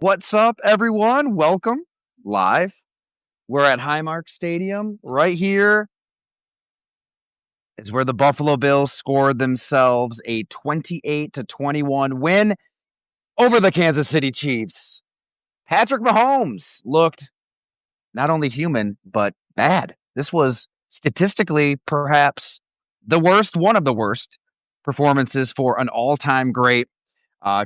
What's up, everyone? Welcome live. We're at Highmark Stadium. Right here is where the Buffalo Bills scored themselves a 28-21 win over the Kansas City Chiefs. Patrick Mahomes looked not only human, but bad. This was statistically perhaps the worst, one of the worst performances for an all-time great.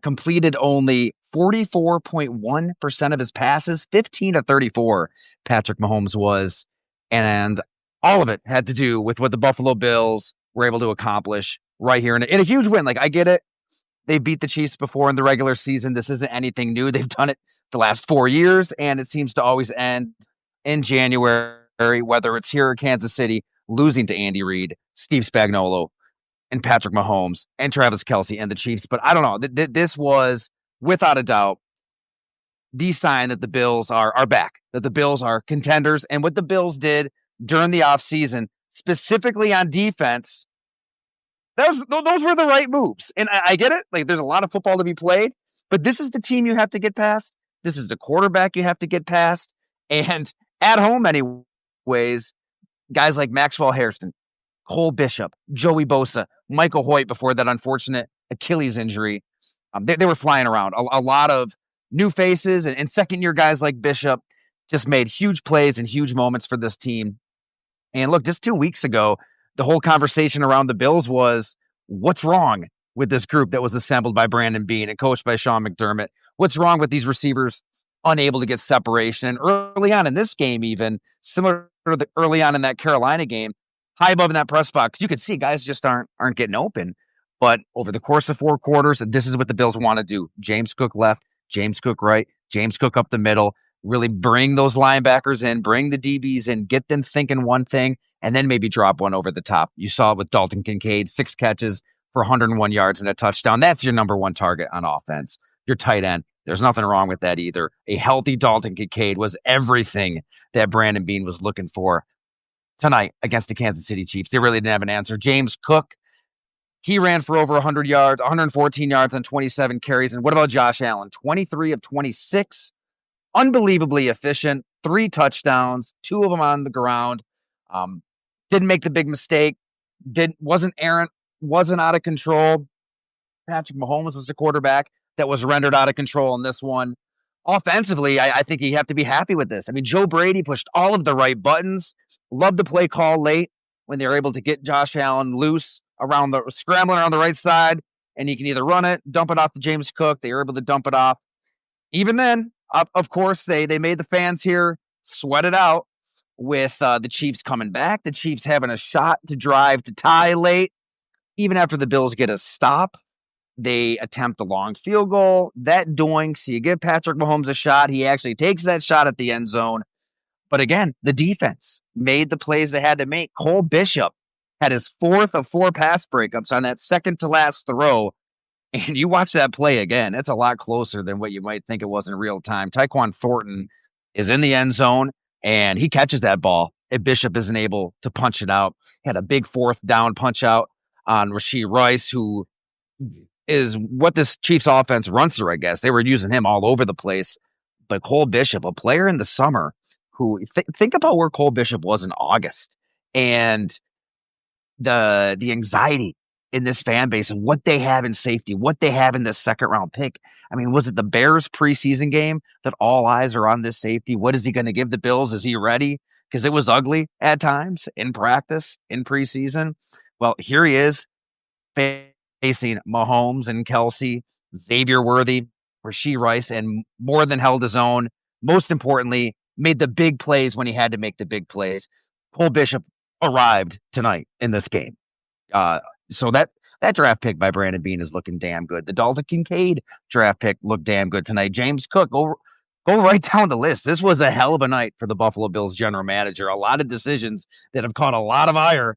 Completed only 44.1% of his passes, 15 to 34 Patrick Mahomes was. And all of it had to do with what the Buffalo Bills were able to accomplish right here in a huge win. Like, I get it. They beat the Chiefs before in the regular season. This isn't anything new. They've done it the last 4 years, and it seems to always end in January, whether it's here in Kansas City, losing to Andy Reid, Steve Spagnuolo, and Patrick Mahomes and Travis Kelce and the Chiefs. But I don't know. This was, without a doubt, the sign that the Bills are back, that the Bills are contenders. And what the Bills did during the offseason, specifically on defense, those were the right moves. And I get it. Like, there's a lot of football to be played, but this is the team you have to get past. This is the quarterback you have to get past. And at home, anyways, guys like Maxwell Hairston, Cole Bishop, Joey Bosa, Michael Hoyt before that unfortunate Achilles injury. They were flying around. A lot of new faces and second-year guys like Bishop just made huge plays and huge moments for this team. And look, just 2 weeks ago, the whole conversation around the Bills was, what's wrong with this group that was assembled by Brandon Beane and coached by Sean McDermott? What's wrong with these receivers unable to get separation? And early on in this game, even similar to early on in that Carolina game, high above in that press box, you could see guys just aren't getting open. But over the course of 4 quarters, this is what the Bills want to do. James Cook left, James Cook right, James Cook up the middle, really bring those linebackers in, bring the DBs in, get them thinking one thing, and then maybe drop one over the top. You saw it with Dalton Kincaid, 6 catches for 101 yards and a touchdown. That's your number one target on offense, your tight end. There's nothing wrong with that either. A healthy Dalton Kincaid was everything that Brandon Beane was looking for tonight against the Kansas City Chiefs. They really didn't have an answer. James Cook, he ran for over 100 yards, 114 yards on 27 carries. And what about Josh Allen? 23 of 26. Unbelievably efficient. 3 touchdowns, 2 of them on the ground. Didn't make the big mistake. Wasn't errant. Wasn't out of control. Patrick Mahomes was the quarterback that was rendered out of control in this one. Offensively, I think you have to be happy with this. I mean, Joe Brady pushed all of the right buttons. Loved the play call late when they were able to get Josh Allen loose scrambling around the right side, and he can either run it, dump it off to James Cook. They were able to dump it off. Even then, of course, they made the fans here sweat it out with the Chiefs coming back, the Chiefs having a shot to drive to tie late. Even after the Bills get a stop, they attempt a long field goal. That doink, so you give Patrick Mahomes a shot. He actually takes that shot at the end zone. But again, the defense made the plays they had to make. Cole Bishop had his 4th of 4 pass breakups on that second to last throw. And you watch that play again, it's a lot closer than what you might think it was in real time. Tyquan Thornton is in the end zone, and he catches that ball. If Bishop isn't able to punch it out, had a big 4th down punch out on Rashee Rice, who is what this Chiefs offense runs through, I guess. They were using him all over the place. But Cole Bishop, a player in the summer, who think about where Cole Bishop was in August and the anxiety in this fan base and what they have in safety, what they have in this second round pick. I mean, was it the Bears preseason game that all eyes are on this safety? What is he going to give the Bills? Is he ready? Because it was ugly at times in practice, in preseason. Well, here he is facing Mahomes and Kelce, Xavier Worthy, Rashee Rice, and more than held his own. Most importantly, made the big plays when he had to make the big plays. Cole Bishop arrived tonight in this game. So that draft pick by Brandon Beane is looking damn good. The Dalton Kincaid draft pick looked damn good tonight. James Cook, go right down the list. This was a hell of a night for the Buffalo Bills general manager. A lot of decisions that have caught a lot of ire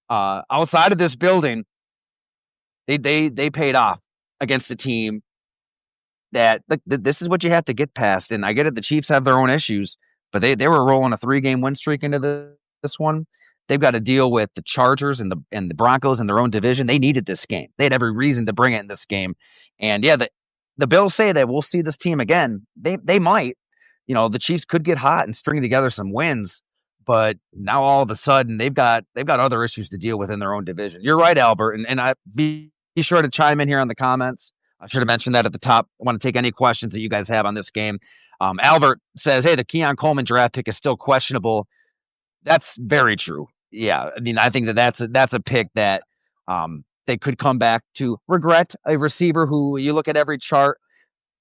outside of this building. They paid off against a team that this is what you have to get past. And I get it, the Chiefs have their own issues, but they were rolling a 3-game win streak into this one. They've got to deal with the Chargers and the Broncos in their own division. They needed this game. They had every reason to bring it in this game. And yeah, the Bills say that we'll see this team again. They might. The Chiefs could get hot and string together some wins, but now all of a sudden they've got other issues to deal with in their own division. You're right, Albert, and I be sure to chime in here on the comments. I should have mentioned that at the top. I want to take any questions that you guys have on this game. Albert says, "Hey, the Keon Coleman draft pick is still questionable." That's very true. Yeah, I mean, I think that's a pick that they could come back to regret. A receiver who you look at every chart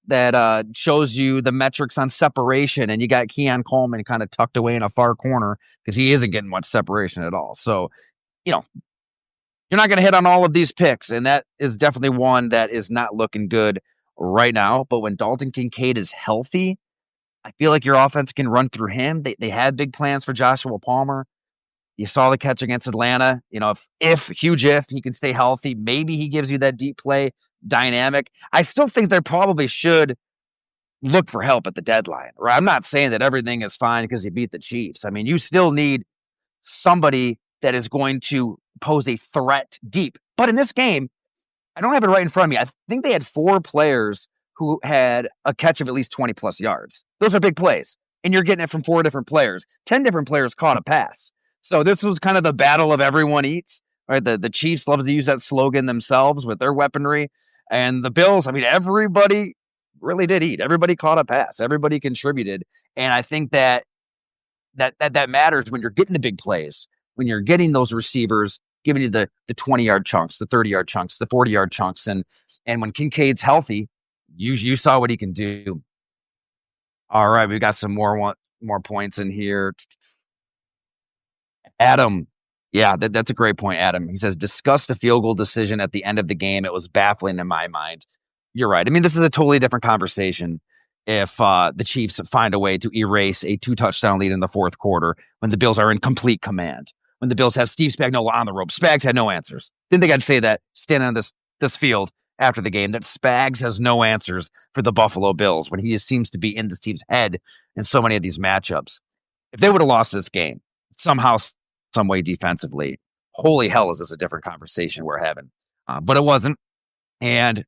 that shows you the metrics on separation, and you got Keon Coleman kind of tucked away in a far corner because he isn't getting much separation at all. So, you're not going to hit on all of these picks, and that is definitely one that is not looking good right now. But when Dalton Kincaid is healthy, I feel like your offense can run through him. They had big plans for Joshua Palmer. You saw the catch against Atlanta. If he can stay healthy, maybe he gives you that deep play dynamic. I still think they probably should look for help at the deadline. Right? I'm not saying that everything is fine because you beat the Chiefs. I mean, you still need somebody that is going to pose a threat deep. But in this game, I don't have it right in front of me. I think they had 4 players who had a catch of at least 20 plus yards. Those are big plays. And you're getting it from 4 different players. 10 different players caught a pass. So this was kind of the battle of everyone eats. Right? The Chiefs love to use that slogan themselves with their weaponry. And the Bills, I mean, everybody really did eat. Everybody caught a pass. Everybody contributed. And I think that matters when you're getting the big plays, when you're getting those receivers giving you the 20-yard chunks, the 30-yard chunks, the 40-yard chunks. And when Kincaid's healthy, you saw what he can do. All right, we've got some more points in here. Adam, yeah, that's a great point, Adam. He says, discuss the field goal decision at the end of the game. It was baffling in my mind. You're right. I mean, this is a totally different conversation if the Chiefs find a way to erase a 2-touchdown lead in the fourth quarter when the Bills are in complete command. When the Bills have Steve Spagnuolo on the rope. Spags had no answers. Didn't think I'd say that standing on this field after the game, that Spags has no answers for the Buffalo Bills when he just seems to be in this team's head in so many of these matchups. If they would have lost this game somehow, some way defensively, holy hell, is this a different conversation we're having? But it wasn't. And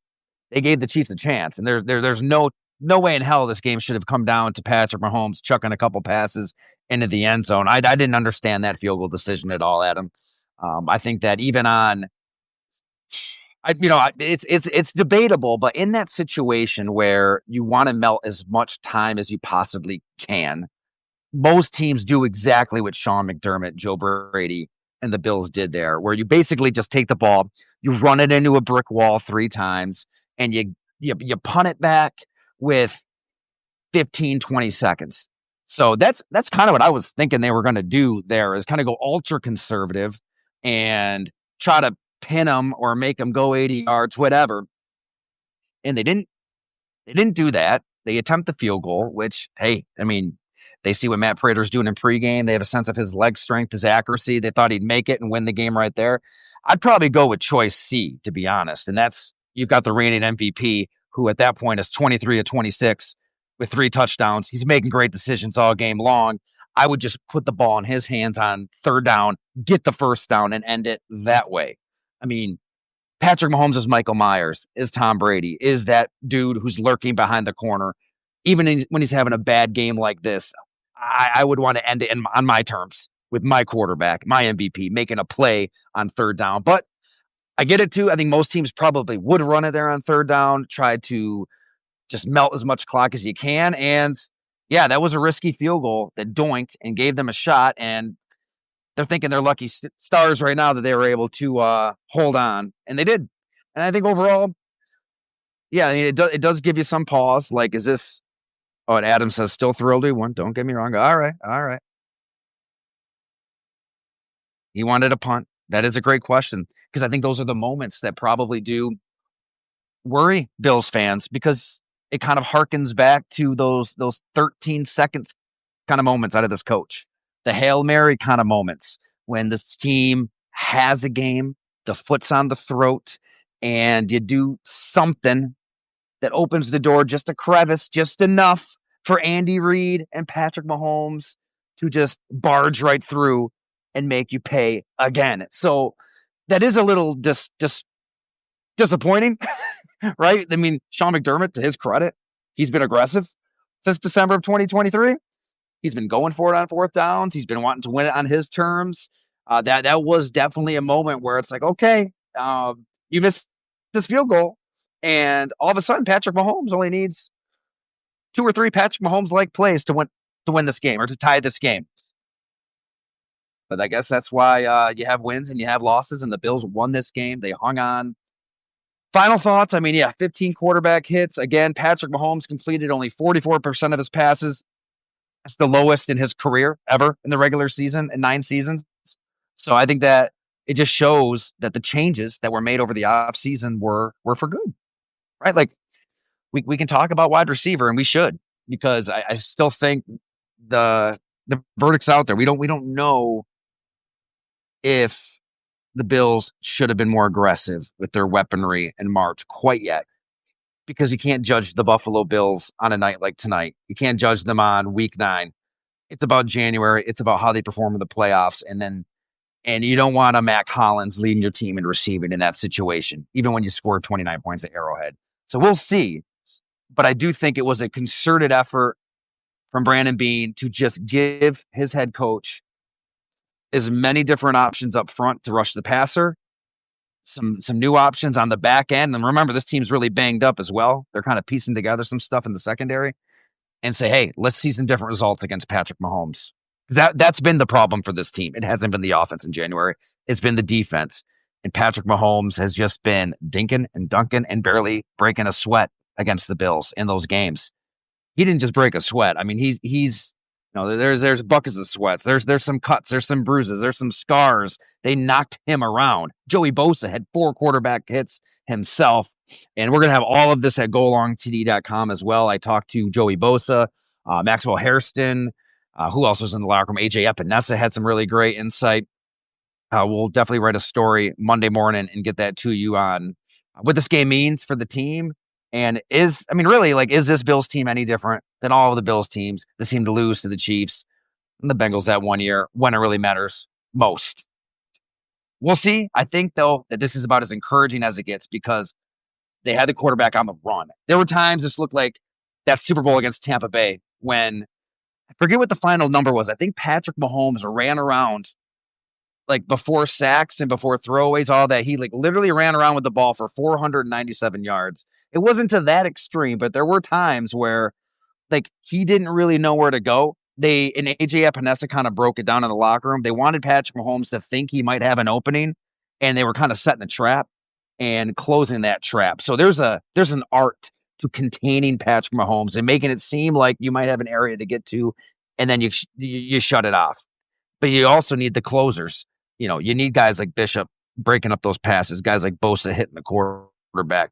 they gave the Chiefs a chance. And there's no way in hell this game should have come down to Patrick Mahomes chucking a couple passes into the end zone. I didn't understand that field goal decision at all, Adam. I think that even on, it's debatable, but in that situation where you want to melt as much time as you possibly can, most teams do exactly what Sean McDermott, Joe Brady, and the Bills did there, where you basically just take the ball, you run it into a brick wall 3 times, and you punt it back with 15, 20 seconds. So that's kind of what I was thinking they were going to do there, is kind of go ultra conservative and try to pin them or make them go 80 yards, whatever. And they didn't do that. They attempt the field goal, which, hey, I mean, they see what Matt Prater's doing in pregame. They have a sense of his leg strength, his accuracy. They thought he'd make it and win the game right there. I'd probably go with choice C, to be honest. And that's, you've got the reigning MVP, who at that point is 23 of 26 with 3 touchdowns. He's making great decisions all game long. I would just put the ball in his hands on 3rd down, get the 1st down, and end it that way. I mean, Patrick Mahomes is Michael Myers, is Tom Brady, is that dude who's lurking behind the corner. Even when he's having a bad game like this, I would want to end it on my terms with my quarterback, my MVP, making a play on 3rd down. But I get it too. I think most teams probably would run it there on 3rd down, try to just melt as much clock as you can. And yeah, that was a risky field goal that doinked and gave them a shot. And they're thinking they're lucky stars right now that they were able to hold on. And they did. And I think overall, yeah, I mean, it does give you some pause. Like, is this... Oh, and Adam says, still thrilled he won. Don't get me wrong. All right. He wanted a punt. That is a great question, because I think those are the moments that probably do worry Bills fans, because it kind of harkens back to those 13 seconds kind of moments out of this coach. The Hail Mary kind of moments when this team has a game, the foot's on the throat, and you do something that opens the door just a crevice, just enough for Andy Reid and Patrick Mahomes to just barge right through and make you pay again. So that is a little disappointing right? I mean, Sean McDermott, to his credit, he's been aggressive since December of 2023. He's been going for it on fourth downs. He's been wanting to win it on his terms. That was definitely a moment where it's like, okay, you missed this field goal, and all of a sudden, Patrick Mahomes only needs 2 or 3 Patrick Mahomes-like plays to win this game or to tie this game. But I guess that's why you have wins and you have losses, and the Bills won this game. They hung on. Final thoughts. I mean, 15 quarterback hits. Again, Patrick Mahomes completed only 44% of his passes. That's the lowest in his career ever in the regular season in 9 seasons. So I think that it just shows that the changes that were made over the offseason were for good, right? Like we can talk about wide receiver, and we should, because I still think the verdict's out there. We don't know if the Bills should have been more aggressive with their weaponry in March quite yet, because you can't judge the Buffalo Bills on a night like tonight. You can't judge them on week 9. It's about January. It's about how they perform in the playoffs. And you don't want a Mac Hollins leading your team and receiving in that situation, even when you score 29 points at Arrowhead. So we'll see. But I do think it was a concerted effort from Brandon Beane to just give his head coach as many different options up front to rush the passer, some new options on the back end. And remember, this team's really banged up as well. They're kind of piecing together some stuff in the secondary, and say, hey, let's see some different results against Patrick Mahomes. That's been the problem for this team. It hasn't been the offense in January. It's been the defense. And Patrick Mahomes has just been dinking and dunking and barely breaking a sweat against the Bills in those games. He didn't just break a sweat. I mean, he's there's buckets of sweats. There's some cuts. There's some bruises. There's some scars. They knocked him around. Joey Bosa had 4 quarterback hits himself. And we're going to have all of this at golongtd.com as well. I talked to Joey Bosa, Maxwell Hairston, who else was in the locker room? AJ Epinesa had some really great insight. We'll definitely write a story Monday morning and get that to you on what this game means for the team. And is this Bills team any different than all of the Bills teams that seem to lose to the Chiefs and the Bengals that one year when it really matters most? We'll see. I think, though, that this is about as encouraging as it gets, because they had the quarterback on the run. There were times this looked like that Super Bowl against Tampa Bay when, I forget what the final number was. I think Patrick Mahomes ran around, like, before sacks and before throwaways, all that. He literally ran around with the ball for 497 yards. It wasn't to that extreme, but there were times where he didn't really know where to go. And AJ Epinesa kind of broke it down in the locker room. They wanted Patrick Mahomes to think he might have an opening, and they were kind of setting a trap and closing that trap. So there's an art to containing Patrick Mahomes and making it seem like you might have an area to get to, and then you shut it off. But you also need the closers. You need guys like Bishop breaking up those passes, guys like Bosa hitting the quarterback.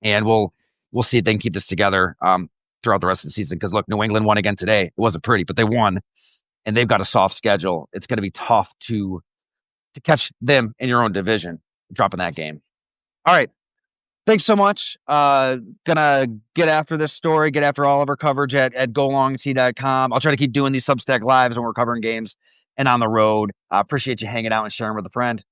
And we'll see if they can keep this together throughout the rest of the season. Because, look, New England won again today. It wasn't pretty, but they won. And they've got a soft schedule. It's going to be tough to catch them in your own division, dropping that game. All right. Thanks so much. Gonna get after this story, get after all of our coverage at golongtd.com. I'll try to keep doing these Substack lives when we're covering games and on the road. I appreciate you hanging out and sharing with a friend.